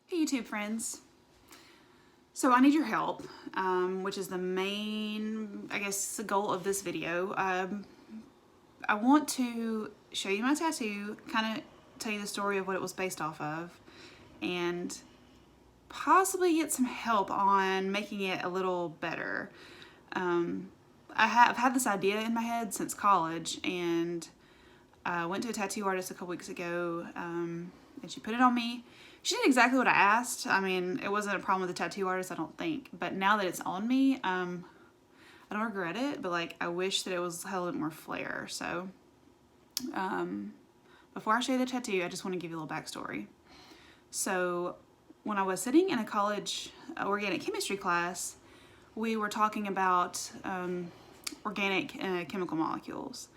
Hey YouTube friends. So I need your help, which is the main, I guess, the goal of this video. I want to show you my tattoo, kind of tell you the story of what it was based off of, and possibly get some help on making it a little better. I've had this idea in my head since college, and I went to a tattoo artist a couple weeks ago, and she put it on me. She did exactly what I asked. I mean, it wasn't a problem with the tattoo artist, I don't think. But now that it's on me, I don't regret it, but like I wish that it was had a little bit more flair. So before I show you the tattoo, I just want to give you a little backstory. So when I was sitting in a college organic chemistry class, we were talking about organic chemical molecules.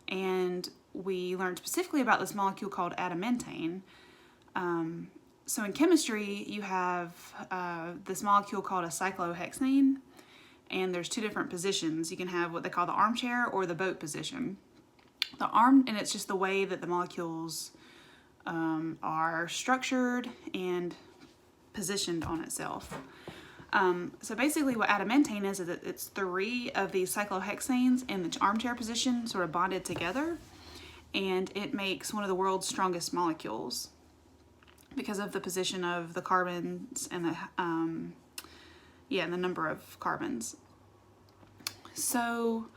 And we learned specifically about this molecule called adamantane. So in chemistry, you have this molecule called a cyclohexane, and there's two different positions. You can have what they call the armchair or the boat position. And it's just the way that the molecules are structured and positioned on itself. So basically what adamantane is that it's three of these cyclohexanes in the armchair position sort of bonded together, and it makes one of the world's strongest molecules because of the position of the carbons and the and the number of carbons. So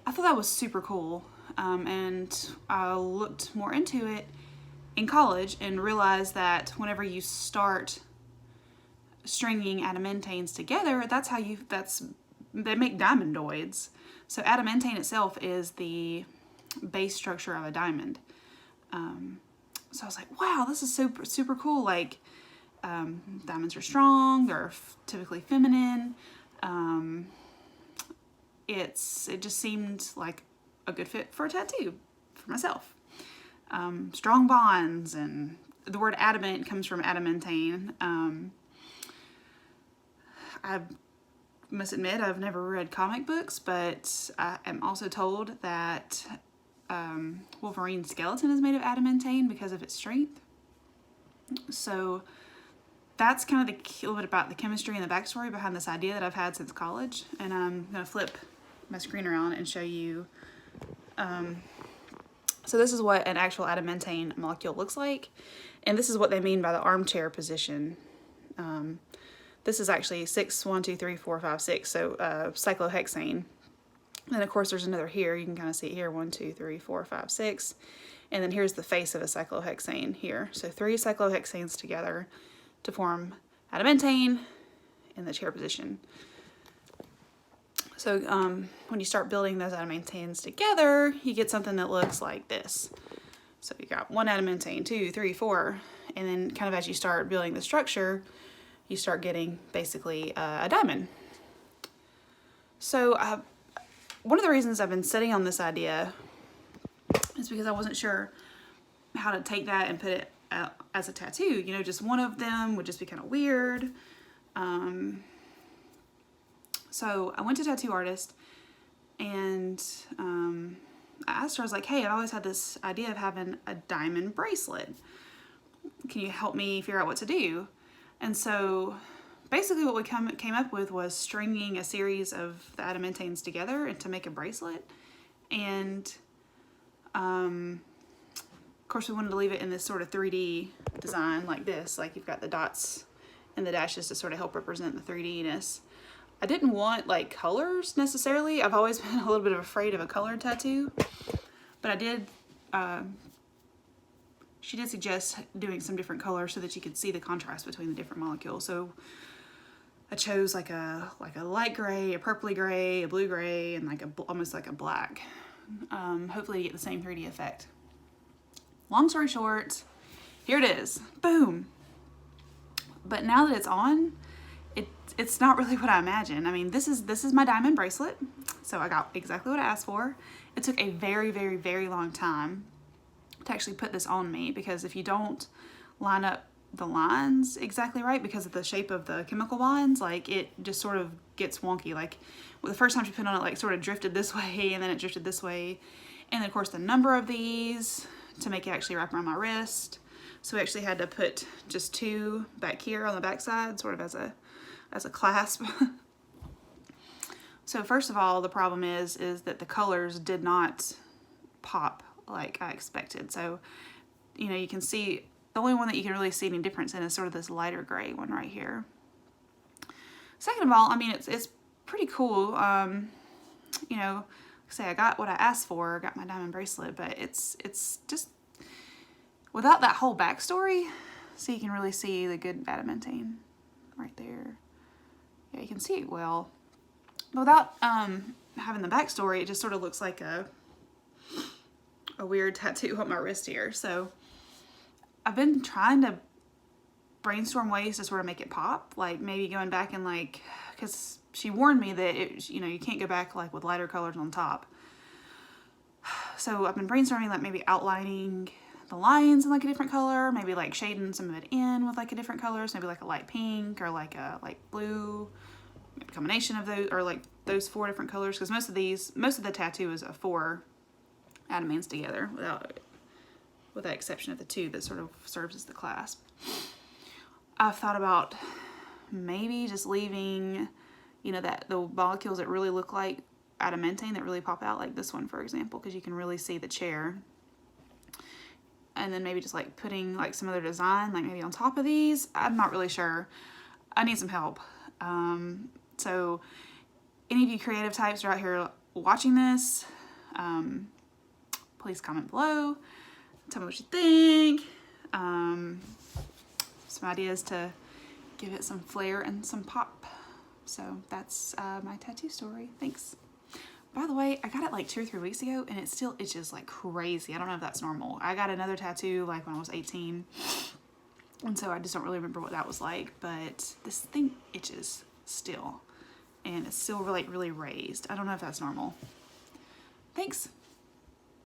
I thought that was super cool, and I looked more into it in college and realized that whenever you start stringing adamantanes together, they make diamondoids. So adamantane itself is the base structure of a diamond. So I was like, wow, this is super cool. Like, diamonds are strong, they're typically feminine. It just seemed like a good fit for a tattoo for myself. Strong bonds, and the word adamant comes from adamantane. I must admit I've never read comic books, but I am also told that Wolverine's skeleton is made of adamantane because of its strength. So that's kind of a little bit about the chemistry and the backstory behind this idea that I've had since college. And I'm going to flip my screen around and show you. So this is what an actual adamantane molecule looks like. And this is what they mean by the armchair position. This is actually 6, 1, 2, 3, 4, 5, 6. So cyclohexane. And then of course there's another here. You can kind of see it here. 1, 2, 3, 4, 5, 6. And then here's the face of a cyclohexane here. So 3 cyclohexanes together to form adamantane in the chair position. So when you start building those adamantanes together, you get something that looks like this. So you got 1 adamantane, 2, 3, 4, and then kind of as you start building the structure, you start getting basically a diamond. So one of the reasons I've been sitting on this idea is because I wasn't sure how to take that and put it out as a tattoo. You know, just one of them would just be kind of weird. So I went to a tattoo artist, and I asked her, I was like, hey, I've always had this idea of having a diamond bracelet. Can you help me figure out what to do? And so basically what we came up with was stringing a series of the adamantanes together and to make a bracelet. And of course we wanted to leave it in this sort of 3D design like this, like you've got the dots and the dashes to sort of help represent the 3D-ness. I didn't want like colors necessarily. I've always been a little bit afraid of a colored tattoo, but I did, she did suggest doing some different colors so that you could see the contrast between the different molecules. So I chose like a light gray, a purpley gray, a blue gray, and like almost like a black. Hopefully to get the same 3D effect. Long story short, here it is. Boom. But now that it's on, it's not really what I imagined. I mean, this is my diamond bracelet. So I got exactly what I asked for. It took a very long time to actually put this on me, because if you don't line up the lines exactly right because of the shape of the chemical bonds, like it just sort of gets wonky. Like the first time she put it on, it like sort of drifted this way, and then it drifted this way. And then of course the number of these to make it actually wrap around my wrist So we actually had to put just 2 back here on the back side, sort of as a clasp. So first of all, the problem is that the colors did not pop like I expected. So, you know, you can see, the only one that you can really see any difference in is sort of this lighter gray one right here. Second of all, I mean, it's pretty cool. You know, like I say, I got what I asked for, got my diamond bracelet, but it's just, without that whole backstory, so you can really see the good adamantine right there. Yeah, you can see it well. But without having the backstory, it just sort of looks like a weird tattoo on my wrist here. So I've been trying to brainstorm ways to sort of make it pop, like maybe going back and like, because she warned me that it, you know, you can't go back like with lighter colors on top. So I've been brainstorming like maybe outlining the lines in like a different color, maybe like shading some of it in with like a different color, so maybe like a light pink or like a light blue, maybe a combination of those, or like those 4 different colors, because most of the tattoo is 4 adamants together, with the exception of the 2 that sort of serves as the clasp. I've thought about maybe just leaving, you know, that the molecules that really look like adamantine, that really pop out, like this one for example, because you can really see the chair. And then maybe just like putting like some other design, like maybe on top of these. I'm not really sure. I need some help. So any of you creative types are out here watching this, please comment below. Tell me what you think. Some ideas to give it some flair and some pop. So that's my tattoo story. Thanks. By the way, I got it like 2 or 3 weeks ago and it still itches like crazy. I don't know if that's normal. I got another tattoo like when I was 18. And so I just don't really remember what that was like, but this thing itches still. And it's still like really raised. I don't know if that's normal. Thanks.